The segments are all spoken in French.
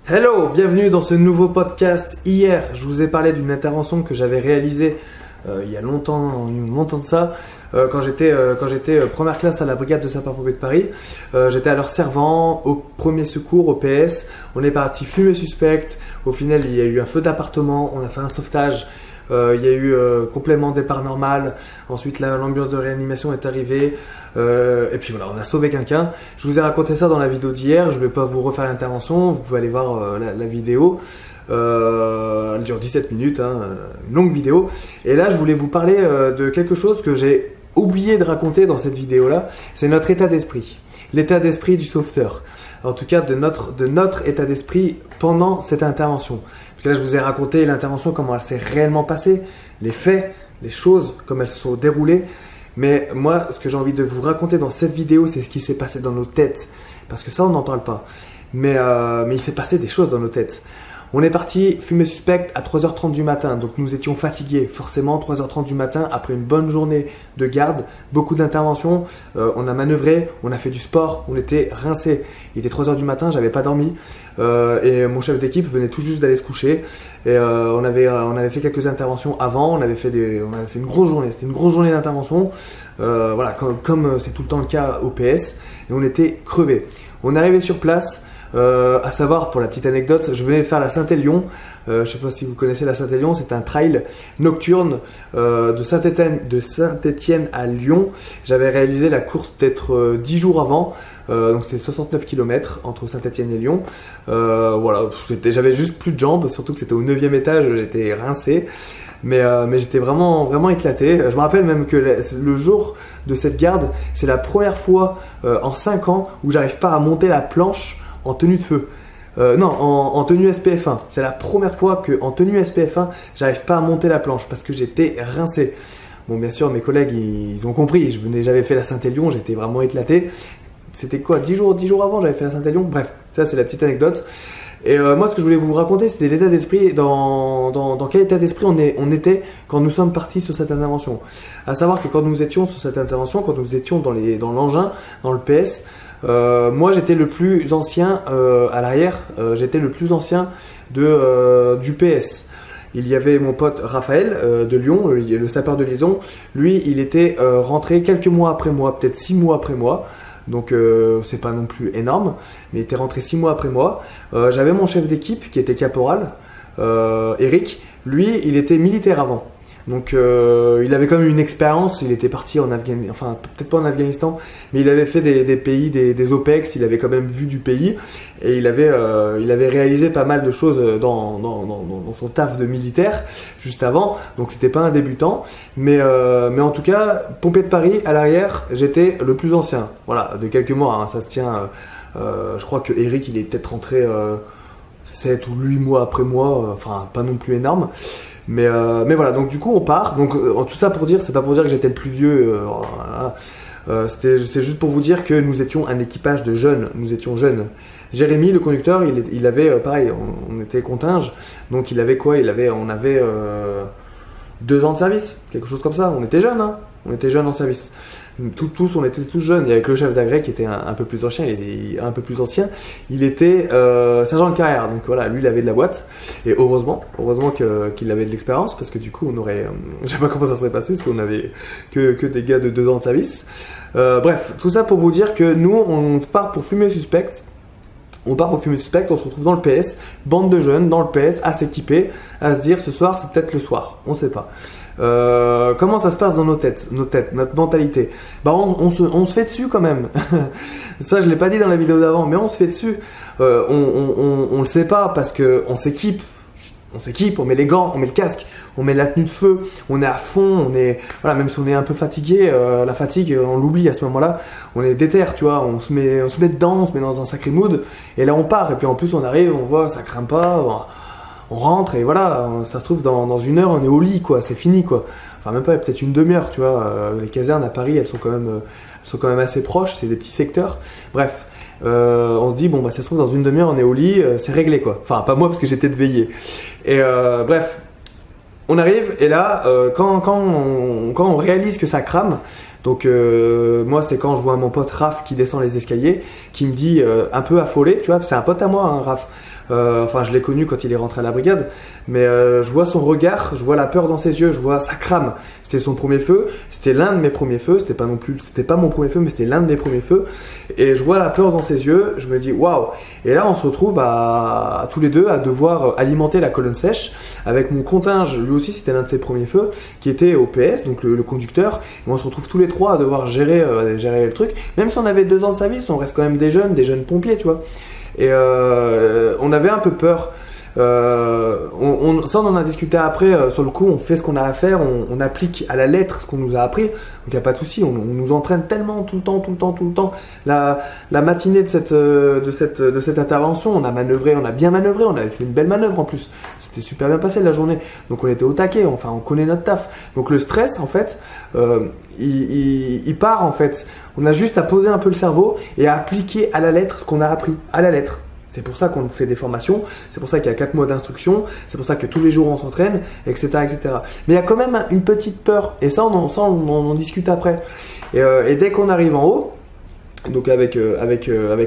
Hello, bienvenue dans ce nouveau podcast. Hier, je vous ai parlé d'une intervention que j'avais réalisée il y a longtemps de ça, quand j'étais première classe à la brigade de sapeurs-pompiers de Paris. J'étais alors servant au premier secours, au PS. On est parti fumer suspecte. Au final, il y a eu un feu d'appartement. On a fait un sauvetage. Il y a eu complément départ normal. Ensuite, l'ambiance de réanimation est arrivée. Et puis voilà, on a sauvé quelqu'un. Je vous ai raconté ça dans la vidéo d'hier. Je ne vais pas vous refaire l'intervention. Vous pouvez aller voir la vidéo. Elle dure 17 minutes, une longue vidéo. Et là, je voulais vous parler de quelque chose que j'ai oublié de raconter dans cette vidéo-là. C'est notre état d'esprit. L'état d'esprit du sauveteur. En tout cas, de notre état d'esprit pendant cette intervention. Parce que là, je vous ai raconté l'intervention, comment elle s'est réellement passée, les faits, les choses, comme elles se sont déroulées. Mais moi, ce que j'ai envie de vous raconter dans cette vidéo, c'est ce qui s'est passé dans nos têtes. Parce que ça, on n'en parle pas. Mais il s'est passé des choses dans nos têtes. On est parti fumer suspect à 3h30 du matin, donc nous étions fatigués, forcément 3h30 du matin, après une bonne journée de garde, beaucoup d'interventions, on a manœuvré, on a fait du sport, on était rincés. Il était 3h du matin, j'avais pas dormi, et mon chef d'équipe venait tout juste d'aller se coucher, et on avait fait quelques interventions avant, on avait fait une grosse journée, c'était une grosse journée d'intervention, voilà, comme c'est tout le temps le cas au PS, et on était crevés. On est arrivé sur place. À savoir, pour la petite anecdote, je venais de faire la Saint-Élion. Je ne sais pas si vous connaissez la Saint-Élion, c'est un trail nocturne de Saint-Étienne à Lyon. J'avais réalisé la course peut-être 10 jours avant, donc c'était 69 km entre Saint-Étienne et Lyon. Voilà, j'avais juste plus de jambes, surtout que c'était au 9e étage, j'étais rincé. Mais j'étais vraiment éclaté. Je me rappelle même que le jour de cette garde, c'est la première fois en 5 ans où j'arrive pas à monter la planche en tenue de feu. Non, en tenue SPF1. C'est la première fois qu'en tenue SPF1, j'arrive pas à monter la planche parce que j'étais rincé. Bon, bien sûr, mes collègues, ils ont compris. J'avais fait la Saint-Élion, j'étais vraiment éclaté. C'était quoi, 10 jours avant, j'avais fait la Saint-Élion. Bref, ça, c'est la petite anecdote. Et moi, ce que je voulais vous raconter, c'était l'état d'esprit, dans quel état d'esprit on était quand nous sommes partis sur cette intervention. À savoir que quand nous étions sur cette intervention, quand nous étions dans l'engin, dans le PS, moi j'étais le plus ancien à l'arrière, j'étais le plus ancien du PS. Il y avait mon pote Raphaël de Lyon, le sapeur de liaison. Lui, il était rentré quelques mois après moi, peut-être 6 mois après moi. Donc c'est pas non plus énorme, mais il était rentré 6 mois après moi. J'avais mon chef d'équipe qui était caporal, Eric. Lui, il était militaire avant. Donc il avait quand même une expérience, il était parti en Afghanistan, enfin peut-être pas en Afghanistan, mais il avait fait des pays, des OPEX, il avait quand même vu du pays et il avait réalisé pas mal de choses dans son taf de militaire juste avant, donc c'était pas un débutant, mais en tout cas, pompier de Paris à l'arrière, j'étais le plus ancien, voilà, de quelques mois, ça se tient, je crois que Eric il est peut-être rentré 7 ou 8 mois après moi, enfin pas non plus énorme. Mais voilà, donc du coup on part. Donc tout ça pour dire, c'est pas pour dire que j'étais le plus vieux. Voilà. C'est juste pour vous dire que nous étions un équipage de jeunes. Nous étions jeunes. Jérémy, le conducteur, il avait pareil. On était contingent. Donc on avait 2 ans de service, quelque chose comme ça. On était jeunes, On était jeunes en service. On était tous jeunes. Il y avait que le chef d'agré qui était un peu plus ancien. Il était sergent de carrière. Donc voilà, lui il avait de la boîte. Et heureusement qu'il avait de l'expérience parce que du coup on aurait, je sais pas comment ça serait passé si on avait que des gars de 2 ans de service. Bref, tout ça pour vous dire que nous on part pour fumer suspect. On se retrouve dans le PS, bande de jeunes dans le PS, à s'équiper, à se dire ce soir c'est peut-être le soir, on sait pas. Comment ça se passe dans nos têtes, notre mentalité? On se fait dessus quand même. Ça je l'ai pas dit dans la vidéo d'avant, mais on se fait dessus. On le sait pas parce que on s'équipe, on met les gants, on met le casque, on met la tenue de feu, on est à fond, voilà, même si on est un peu fatigué, la fatigue on l'oublie à ce moment-là, on est déter, tu vois, on se met dedans, on se met dans un sacré mood, et là on part, et puis en plus on arrive, on voit, ça craint pas, on rentre, et voilà, ça se trouve dans 1 heure on est au lit, quoi, c'est fini, quoi. Enfin même pas, peut-être une demi-heure, tu vois, les casernes à Paris elles sont quand même assez proches, c'est des petits secteurs, bref. On se dit bon bah ça se trouve dans une demi-heure on est au lit, c'est réglé quoi. Enfin pas moi parce que j'étais de veillée. Et bref, on arrive et là quand on réalise que ça crame, donc moi c'est quand je vois mon pote Raph qui descend les escaliers, qui me dit un peu affolé, tu vois, c'est un pote à moi, hein, Raph. Enfin, je l'ai connu quand il est rentré à la brigade, mais je vois son regard, je vois la peur dans ses yeux, je vois ça crame. C'était son premier feu, c'était l'un de mes premiers feux, c'était pas mon premier feu, mais c'était l'un de mes premiers feux. Et je vois la peur dans ses yeux, je me dis waouh. Et là, on se retrouve à tous les deux à devoir alimenter la colonne sèche avec mon contingent. Lui aussi, c'était l'un de ses premiers feux, qui était au PS, donc le conducteur. Et on se retrouve tous les trois à devoir gérer le truc. Même si on avait 2 ans de service, on reste quand même des jeunes pompiers, tu vois. Et on avait un peu peur. Ça on en a discuté après. Sur le coup, on fait ce qu'on a à faire, on applique à la lettre ce qu'on nous a appris. Donc il n'y a pas de souci. On nous entraîne tellement tout le temps. La matinée de cette intervention, on a bien manœuvré. On avait fait une belle manœuvre en plus. C'était super bien passé la journée. Donc on était au taquet. Enfin, on connaît notre taf. Donc le stress, en fait, il part en fait. On a juste à poser un peu le cerveau et à appliquer à la lettre ce qu'on a appris à la lettre. C'est pour ça qu'on fait des formations, c'est pour ça qu'il y a 4 mois d'instruction, c'est pour ça que tous les jours on s'entraîne, etc., etc. Mais il y a quand même une petite peur, et ça on en discute après. Et dès qu'on arrive en haut, donc avec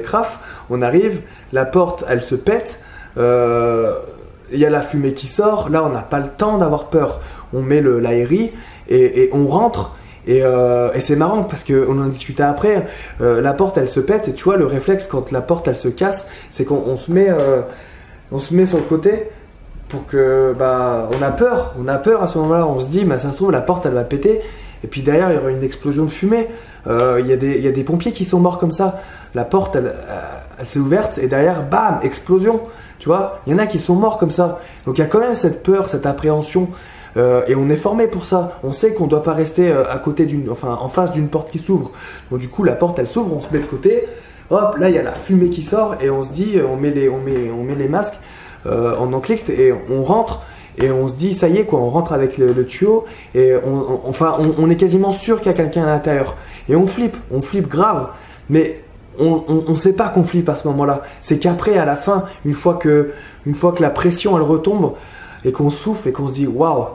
Raph, on arrive, la porte elle se pète, il y a la fumée qui sort, là on n'a pas le temps d'avoir peur. On met l'aérie et on rentre. Et c'est marrant parce qu'on en discutait après, la porte elle se pète et tu vois le réflexe quand la porte elle se casse, c'est qu'on se met sur le côté pour que on a peur à ce moment-là, on se dit ça se trouve la porte elle va péter et puis derrière il y aura une explosion de fumée, il y a des pompiers qui sont morts comme ça, la porte elle s'est ouverte et derrière bam explosion, tu vois, il y en a qui sont morts comme ça, donc il y a quand même cette peur, cette appréhension. Et on est formé pour ça. On sait qu'on ne doit pas rester en face d'une porte qui s'ouvre. Donc du coup, la porte elle s'ouvre, on se met de côté. Hop, là il y a la fumée qui sort et on se dit, on met les masques en enclict et on rentre et on se dit ça y est quoi, on rentre avec le tuyau et on est quasiment sûr qu'il y a quelqu'un à l'intérieur. Et on flippe grave. Mais on sait pas qu'on flippe à ce moment-là. C'est qu'après, à la fin, une fois que la pression elle retombe et qu'on souffle et qu'on se dit waouh.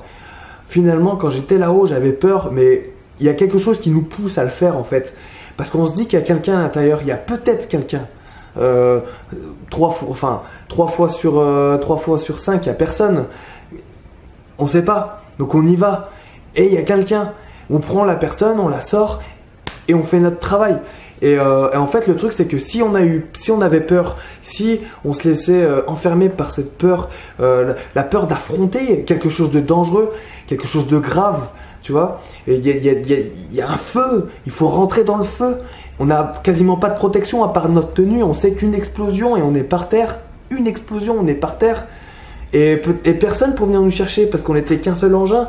Finalement, quand j'étais là-haut, j'avais peur, mais il y a quelque chose qui nous pousse à le faire en fait. Parce qu'on se dit qu'il y a quelqu'un à l'intérieur, il y a peut-être quelqu'un. 3 fois sur 5, il n'y a personne. On ne sait pas, donc on y va. Et il y a quelqu'un. On prend la personne, on la sort et on fait notre travail. Et en fait, le truc, c'est que si on avait peur, si on se laissait enfermer par cette peur, la peur d'affronter quelque chose de dangereux, quelque chose de grave, tu vois, il y a un feu, il faut rentrer dans le feu. On n'a quasiment pas de protection à part notre tenue, on sait qu'une explosion et on est par terre. Une explosion, on est par terre. Et personne pour venir nous chercher parce qu'on n'était qu'un seul engin.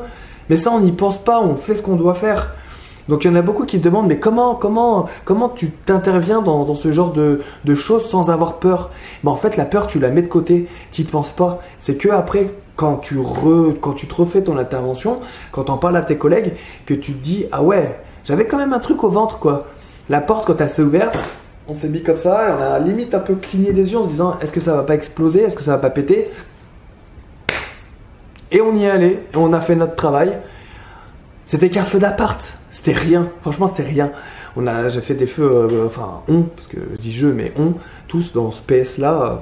Mais ça, on n'y pense pas, on fait ce qu'on doit faire. Donc il y en a beaucoup qui me demandent mais comment tu t'interviens dans ce genre de choses sans avoir peur. Mais en fait la peur tu la mets de côté, tu n'y penses pas. C'est que après quand tu te refais ton intervention, quand t'en parles à tes collègues, que tu te dis ah ouais j'avais quand même un truc au ventre quoi. La porte quand elle s'est ouverte, on s'est mis comme ça et on a limite un peu cligné des yeux en se disant est-ce que ça va pas exploser, est-ce que ça va pas péter. Et on y est allé, et on a fait notre travail. C'était qu'un feu d'appart. C'était rien, franchement c'était rien. J'ai fait des feux, parce que je dis je, mais tous dans ce PS là,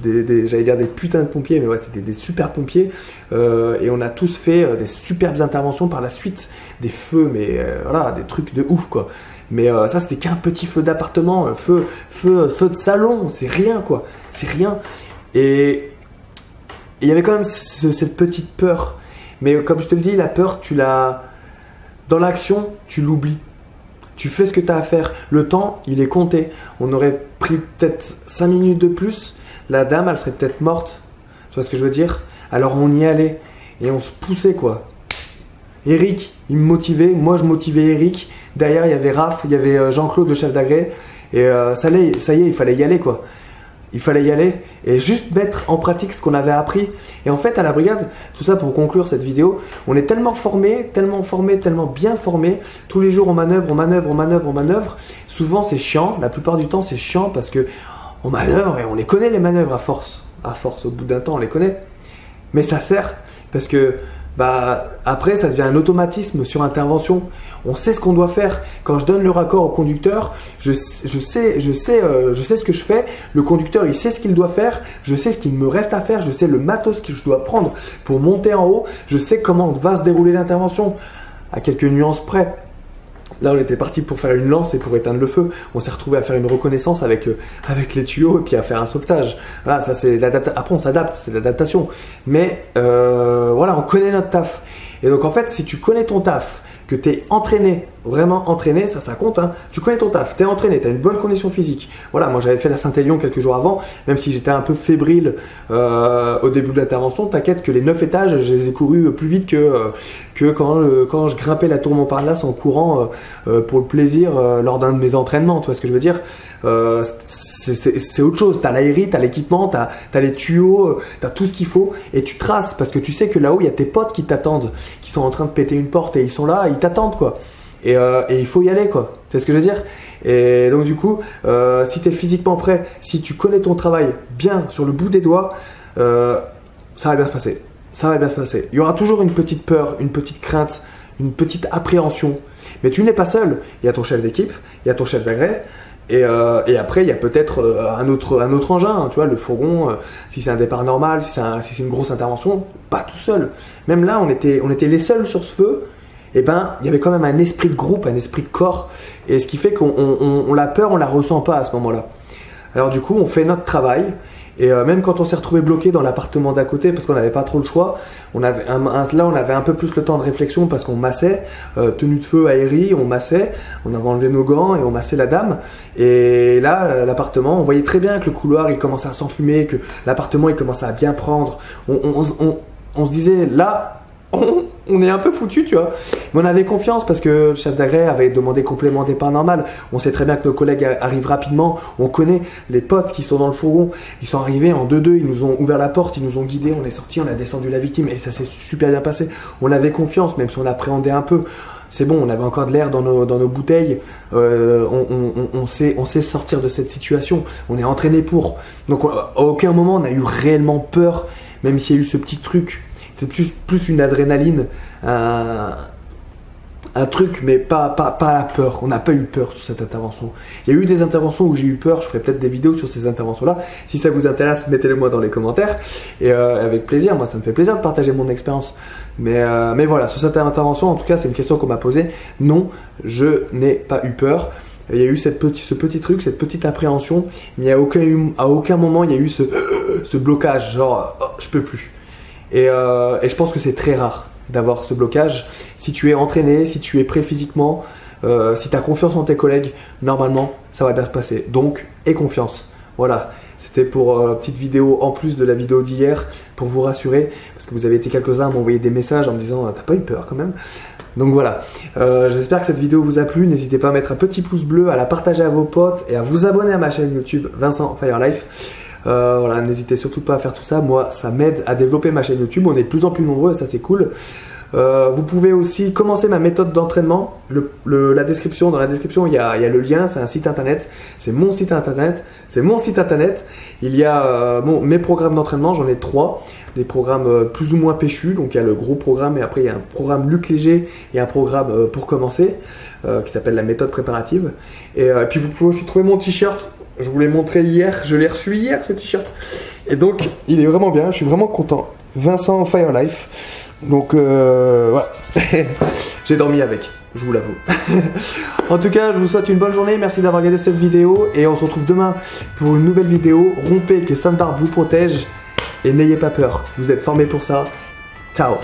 j'allais dire des putains de pompiers, mais ouais, c'était des super pompiers. Et on a tous fait des superbes interventions par la suite, des feux, mais voilà, des trucs de ouf quoi. Mais ça c'était qu'un petit feu d'appartement, feu de salon, c'est rien quoi, c'est rien. Et il y avait quand même cette petite peur. Mais comme je te le dis, la peur, dans l'action, tu l'oublies. Tu fais ce que tu as à faire. Le temps, il est compté. On aurait pris peut-être 5 minutes de plus. La dame, elle serait peut-être morte. Tu vois ce que je veux dire? Alors on y allait. Et on se poussait quoi. Eric, il me motivait. Moi, je motivais Eric. Derrière, il y avait Raph. Il y avait Jean-Claude, le chef d'agré. Et ça y est, il fallait y aller quoi. Il fallait y aller et juste mettre en pratique ce qu'on avait appris. Et en fait, à la brigade, tout ça pour conclure cette vidéo, on est tellement formés, tellement bien formés. Tous les jours, on manœuvre. Souvent, c'est chiant. La plupart du temps, c'est chiant parce que on manœuvre et on les connaît les manœuvres à force. Au bout d'un temps, on les connaît. Mais ça sert parce que bah après ça devient un automatisme sur intervention. On sait ce qu'on doit faire. Quand je donne le raccord au conducteur, je sais ce que je fais. Le conducteur, il sait ce qu'il doit faire. Je sais ce qu'il me reste à faire. Je sais le matos que je dois prendre pour monter en haut. Je sais comment va se dérouler l'intervention, à quelques nuances près. Là, on était parti pour faire une lance et pour éteindre le feu. On s'est retrouvé à faire une reconnaissance avec les tuyaux et puis à faire un sauvetage. Voilà, ça c'est l'adaptation. Après, on s'adapte, c'est l'adaptation. Mais voilà, on connaît notre taf. Et donc, en fait, si tu connais ton taf, que tu es entraîné, vraiment entraîné, ça compte, hein. Tu connais ton taf, tu es entraîné, tu as une bonne condition physique. Voilà, moi j'avais fait la Saint-Élion quelques jours avant, même si j'étais un peu fébrile au début de l'intervention, t'inquiète que les 9 étages, je les ai courus plus vite que quand je grimpais la tour Montparnasse en courant pour le plaisir lors d'un de mes entraînements, tu vois ce que je veux dire. C'est autre chose, tu as l'aérie, tu as l'équipement, tu as les tuyaux, tu as tout ce qu'il faut et tu traces parce que tu sais que là-haut il y a tes potes qui t'attendent, qui sont en train de péter une porte et ils sont là, ils t'attendent quoi. Et il faut y aller quoi, tu sais ce que je veux dire. Et donc du coup, si tu es physiquement prêt, si tu connais ton travail bien sur le bout des doigts, ça va bien se passer. Ça va bien se passer. Il y aura toujours une petite peur, une petite crainte, une petite appréhension. Mais tu n'es pas seul. Il y a ton chef d'équipe, il y a ton chef d'agrès. Et après, il y a peut-être un autre engin, hein, tu vois, le fourgon, si c'est un départ normal, si c'est une grosse intervention, pas tout seul. Même là, on était les seuls sur ce feu, et ben, il y avait quand même un esprit de groupe, un esprit de corps, et ce qui fait qu'on la peur, on la ressent pas à ce moment-là. Alors du coup, on fait notre travail, et même quand on s'est retrouvé bloqué dans l'appartement d'à côté, parce qu'on n'avait pas trop le choix, on avait un peu plus le temps de réflexion parce qu'on massait, tenue de feu aérie, on massait, on avait enlevé nos gants et on massait la dame. Et là, l'appartement, on voyait très bien que le couloir il commençait à s'enfumer, que l'appartement il commençait à bien prendre. On se disait là, on est un peu foutu, tu vois. Mais on avait confiance parce que le chef d'agrès avait demandé complément départ normal. On sait très bien que nos collègues arrivent rapidement. On connaît les potes qui sont dans le fourgon. Ils sont arrivés en 2-2, ils nous ont ouvert la porte, ils nous ont guidés, on est sortis, on a descendu la victime et ça s'est super bien passé. On avait confiance, même si on appréhendait un peu. C'est bon, on avait encore de l'air dans nos bouteilles. On sait sortir de cette situation. On est entraîné pour. Donc à aucun moment on a eu réellement peur, même s'il y a eu ce petit truc. C'est plus une adrénaline, un truc, mais pas la peur. On n'a pas eu peur sur cette intervention. Il y a eu des interventions où j'ai eu peur. Je ferai peut-être des vidéos sur ces interventions-là. Si ça vous intéresse, mettez-le moi dans les commentaires. Et avec plaisir, moi ça me fait plaisir de partager mon expérience. Mais voilà, sur cette intervention, en tout cas, c'est une question qu'on m'a posée. Non, je n'ai pas eu peur. Il y a eu ce petit truc, cette petite appréhension. Mais à aucun moment, il y a eu ce blocage, genre, oh, je peux plus. Et je pense que c'est très rare d'avoir ce blocage. Si tu es entraîné, si tu es prêt physiquement, si tu as confiance en tes collègues, normalement, ça va bien se passer. Donc, aie confiance. Voilà, c'était pour petite vidéo en plus de la vidéo d'hier, pour vous rassurer, parce que vous avez été quelques-uns à m'envoyer des messages en me disant « T'as pas eu peur quand même ?» Donc voilà, j'espère que cette vidéo vous a plu. N'hésitez pas à mettre un petit pouce bleu, à la partager à vos potes et à vous abonner à ma chaîne YouTube Vincent Fire Life. Voilà, n'hésitez surtout pas à faire tout ça. Moi, ça m'aide à développer ma chaîne YouTube. On est de plus en plus nombreux et ça, c'est cool. Vous pouvez aussi commencer ma méthode d'entraînement. Dans la description, il y a le lien. C'est un site internet. C'est mon site internet. Il y a mes programmes d'entraînement. J'en ai 3. Des programmes plus ou moins péchus. Donc, il y a le gros programme et après, il y a un programme Luc Léger et un programme pour commencer qui s'appelle la méthode préparative. Et puis, vous pouvez aussi trouver mon t-shirt. Je vous l'ai montré hier, je l'ai reçu hier ce t-shirt. Et donc, il est vraiment bien, je suis vraiment content. Vincent Fire Life. Donc, voilà. J'ai dormi avec, je vous l'avoue. En tout cas, je vous souhaite une bonne journée. Merci d'avoir regardé cette vidéo. Et on se retrouve demain pour une nouvelle vidéo. Rompez, que Sainte Barbe vous protège. Et n'ayez pas peur, vous êtes formés pour ça. Ciao.